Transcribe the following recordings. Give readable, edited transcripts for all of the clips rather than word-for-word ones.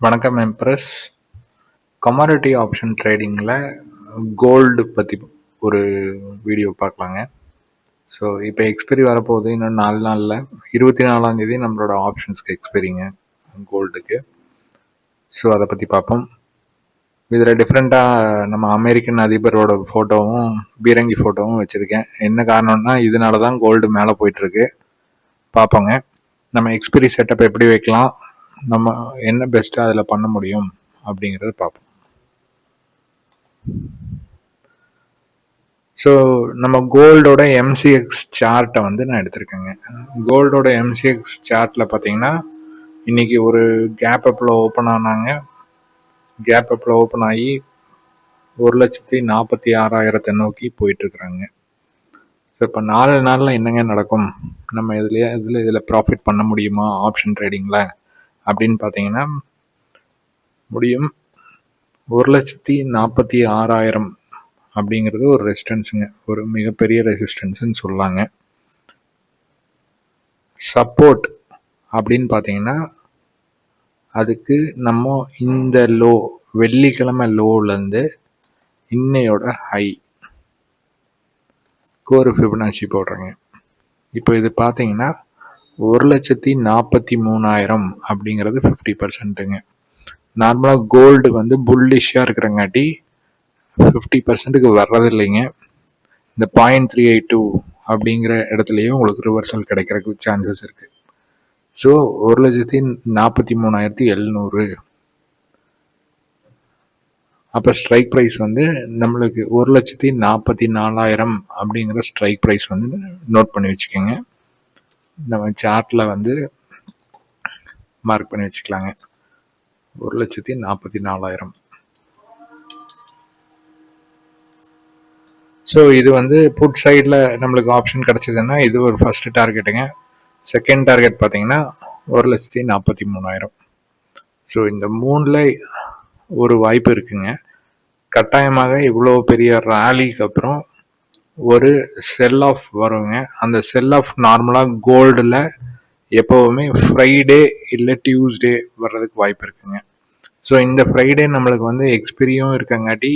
வணக்கம் embrace. Commodity option ட்ரேடிங்கில் gold பற்றி ஒரு வீடியோ பார்க்கலாங்க. ஸோ இப்போ எக்ஸ்பைரி வரப்போகுது, இன்னும் 4 நாளில் 24ஆந்தேதி நம்மளோட ஆப்ஷன்ஸ்க்கு எக்ஸ்பைரிங்க கோல்டுக்கு. ஸோ அதை பற்றி பார்ப்போம். இதில் டிஃப்ரெண்ட்டாக நம்ம அமெரிக்கன் அதிபரோட ஃபோட்டோவும் பீரங்கி ஃபோட்டோவும் வச்சுருக்கேன். என்ன காரணம்னா இதனால தான் கோல்டு மேலே போயிட்டுருக்கு. பார்ப்போங்க. நம்ம எக்ஸ்பைரி செட்டப் எப்படி வைக்கலாம், நம்ம என்ன பெஸ்ட்டாக அதில் பண்ண முடியும் அப்படிங்கிறத பார்ப்போம். ஸோ நம்ம கோல்டோட எம்சிஎக்ஸ் சார்ட்டை நான் எடுத்திருக்கேங்க. கோல்டோட எம்சிஎக்ஸ் சார்ட்டில் பார்த்தீங்கன்னா இன்னைக்கு ஒரு கேப் அப்பில் ஓப்பன் ஆனாங்க. கேப் அப்பில் ஓப்பன் ஆகி 1,46,000 நோக்கி போயிட்டுருக்குறாங்க. ஸோ இப்போ 4 நாளில் என்னங்க நடக்கும், நம்ம இதில் ப்ராஃபிட் பண்ண முடியுமா ஆப்ஷன் ட்ரேடிங்கில் அப்படின்னு பார்த்தீங்கன்னா முடியும். 1,46,000 அப்படிங்கிறது ஒரு ரெசிஸ்டன்ஸுங்க, ஒரு மிகப்பெரிய ரெசிஸ்டன்ஸ்ன்னு சொல்லாங்க. சப்போர்ட் அப்படின்னு பார்த்தீங்கன்னா அதுக்கு நம்ம இந்த லோ வெள்ளிக்கிழமை லோலேருந்து இன்னையோட ஹை ஒரு ஃபிபனாச்சி போடுறேங்க. இப்போ இது பார்த்தீங்கன்னா 1,43,000 அப்படிங்கிறது 50%ங்க. நார்மலாக கோல்டு புல்லிஷாக இருக்கிறங்காட்டி 50%க்கு வர்றது இல்லைங்க. இந்த 0.382 அப்படிங்கிற இடத்துலையும் உங்களுக்கு ரிவர்சல் கிடைக்கிறதுக்கு சான்சஸ் இருக்குது. ஸோ 1,43,700. அப்போ ஸ்ட்ரைக் ப்ரைஸ் நம்மளுக்கு 1,44,000 அப்படிங்கிற ஸ்ட்ரைக் ப்ரைஸ் நோட் பண்ணி வச்சுக்கோங்க. நம்ம சார்ட்டில் மார்க் பண்ணி வச்சுக்கலாங்க. 1,44,000. ஸோ இது புட் சைடில் நம்மளுக்கு ஆப்ஷன் கிடச்சிதுன்னா இது ஒரு ஃபஸ்ட்டு டார்கெட்டுங்க. செகண்ட் டார்கெட் பார்த்தீங்கன்னா 1,43,000. ஸோ இந்த 3ல் ஒரு வாய்ப்பு இருக்குங்க. கட்டாயமாக இவ்வளோ பெரிய ரேலிக்கு அப்புறம் ஒரு செல் ஆஃப் வருங்க. அந்த செல் ஆஃப் நார்மலாக கோல்டில் எப்போவுமே ஃப்ரைடே இல்லை டியூஸ்டே வர்றதுக்கு வாய்ப்பு இருக்குங்க. ஸோ இந்த ஃப்ரைடே நம்மளுக்கு எக்ஸ்பீரியும் இருக்கங்காட்டி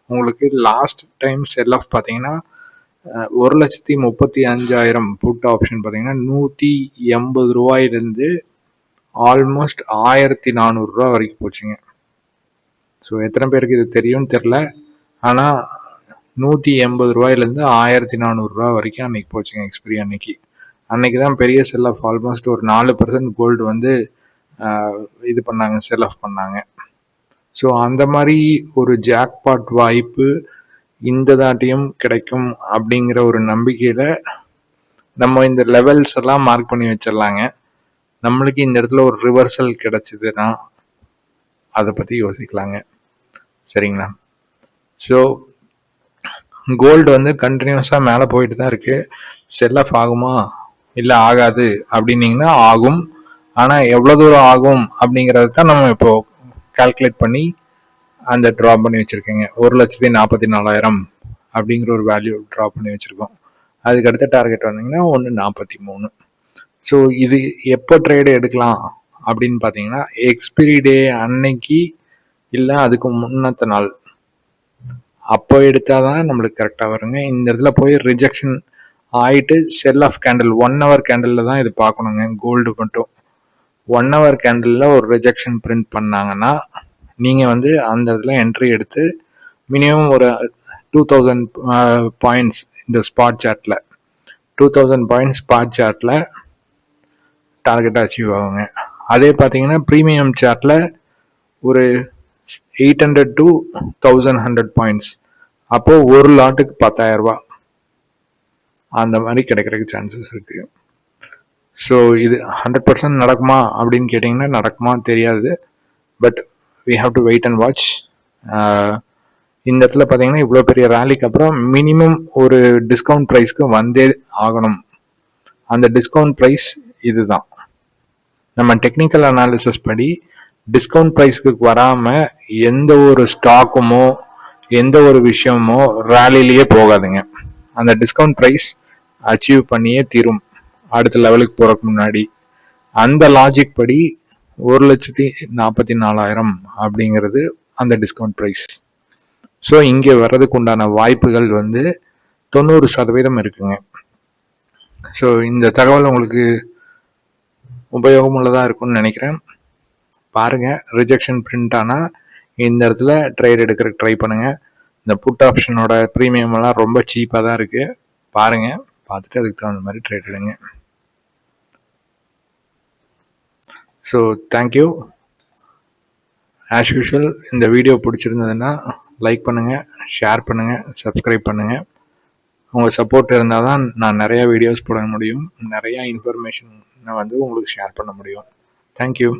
உங்களுக்கு லாஸ்ட் டைம் செல் ஆஃப் பார்த்தீங்கன்னா 1,35,000 புட் ஆப்ஷன் பார்த்தீங்கன்னா 180 ரூபாயிலேருந்து ஆல்மோஸ்ட் 1,400 ரூபா வரைக்கும் போச்சுங்க. ஸோ எத்தனை பேருக்கு இது தெரியும்னு தெரில, ஆனால் 180 ரூபாயிலேருந்து 1,400 ரூபா வரைக்கும் அன்றைக்கி போச்சுங்க எக்ஸ்பீரி. அன்னைக்கு தான் பெரிய செல் ஆஃப் ஆல்மோஸ்ட் ஒரு 4% கோல்டு இது பண்ணாங்க, செல் ஆஃப் பண்ணாங்க. ஸோ அந்த மாதிரி ஒரு ஜாக்பாட் வாய்ப்பு இந்த தாட்டியும் கிடைக்கும் அப்படிங்கிற ஒரு நம்பிக்கையில் நம்ம இந்த லெவல்ஸ் எல்லாம் மார்க் பண்ணி வச்சிடலாங்க. நம்மளுக்கு இந்த இடத்துல ஒரு ரிவர்சல் கிடைச்சிதுன்னா அதை பற்றி யோசிக்கலாங்க. சரிங்களா? ஸோ கோல்டு கண்டினியூஸாக மேலே போயிட்டு தான் இருக்குது. செல் ஆஃப் ஆகுமா இல்லை ஆகாது அப்படின்னீங்கன்னா ஆகும். ஆனால் எவ்வளோ தூரம் ஆகும் அப்படிங்கிறது தான் நம்ம இப்போ கால்குலேட் பண்ணி அந்த ட்ரா பண்ணி வச்சுருக்கேங்க. 1,44,000 அப்படிங்கிற ஒரு வேல்யூ ட்ரா பண்ணி வச்சுருக்கோம். அதுக்கு அடுத்த டார்கெட் 1,43. ஸோ இது எப்போ ட்ரேடு எடுக்கலாம் அப்படின்னு பார்த்தீங்கன்னா எக்ஸ்பிரி டே அன்னைக்கு இல்லை அதுக்கு முன்னத்த நாள் அப்போ எடுத்தால் தான் நம்மளுக்கு கரெக்டாக வருங்க. இந்த இடத்துல போய் ரிஜெக்ஷன் ஆகிட்டு செல் ஆஃப் கேண்டில் 1 hour கேண்டலில் தான் இது பார்க்கணுங்க. கோல்டு மட்டும் 1 hour கேண்டலில் ஒரு ரிஜெக்ஷன் பிரிண்ட் பண்ணாங்கன்னா நீங்கள் அந்த இடத்துல என்ட்ரி எடுத்து மினிமம் ஒரு 2,000 பாயிண்ட்ஸ் இந்த ஸ்பாட் சார்ட்டில் 2,000 பாயிண்ட்ஸ் ஸ்பாட் சார்ட்டில் டார்கெட்டாக அச்சீவ் ஆகுங்க. அதே பார்த்தீங்கன்னா ப்ரீமியம் சார்ட்டில் ஒரு 800 to 1,100 பாயிண்ட்ஸ், அப்போது ஒரு லாட்டுக்கு 10,000 ரூபா அந்த மாதிரி கிடைக்கிறதுக்கு சான்சஸ் இருக்குது. ஸோ இது 100% நடக்குமா அப்படின்னு கேட்டிங்கன்னா நடக்குமா தெரியாது. But we have to wait and watch. இந்த இடத்துல பார்த்தீங்கன்னா இவ்வளோ பெரிய ரேலிக்கு அப்புறம் மினிமம் ஒரு டிஸ்கவுண்ட் ப்ரைஸ்க்கு வந்தே ஆகணும். அந்த டிஸ்கவுண்ட் ப்ரைஸ் இதுதான். நம்ம டெக்னிக்கல் அனாலிசிஸ் படி டிஸ்கவுண்ட் ப்ரைஸ்க்கு வராமல் எந்த ஒரு ஸ்டாக்குமோ எந்த ஒரு விஷயமோ ரேலிலேயே போகாதுங்க. அந்த டிஸ்கவுண்ட் ப்ரைஸ் அச்சீவ் பண்ணியே தீரும் அடுத்த லெவலுக்கு போகிறதுக்கு முன்னாடி. அந்த லாஜிக் படி 1,44,000 அப்படிங்கிறது அந்த டிஸ்கவுண்ட் ப்ரைஸ். ஸோ இங்கே வர்றதுக்கு உண்டான வாய்ப்புகள் வந்து 90% இருக்குங்க. ஸோ இந்த தகவல் உங்களுக்கு உபயோகமுள்ளதாக இருக்கும்னு நினைக்கிறேன். பாருங்கள், ரிஜெக்ஷன் பிரிண்ட் ஆனால் இந்த இடத்துல ட்ரேட் எடுக்கிறதுக்கு ட்ரை பண்ணுங்கள். இந்த புட் ஆப்ஷனோட ப்ரீமியம் எல்லாம் ரொம்ப சீப்பாக தான் இருக்குது. பாருங்கள், பார்த்துட்டு அதுக்கு தகுந்த மாதிரி ட்ரேட் எடுங்க. So thank you. ஆஸ் யூஷுவல் இந்த வீடியோ பிடிச்சிருந்ததுன்னா லைக் பண்ணுங்கள், ஷேர் பண்ணுங்கள், சப்ஸ்கிரைப் பண்ணுங்கள். உங்கள் சப்போர்ட் இருந்தால் தான் நான் நிறையா வீடியோஸ் போட முடியும், நிறையா இன்ஃபர்மேஷனை வந்து உங்களுக்கு ஷேர் பண்ண முடியும். தேங்க்யூ.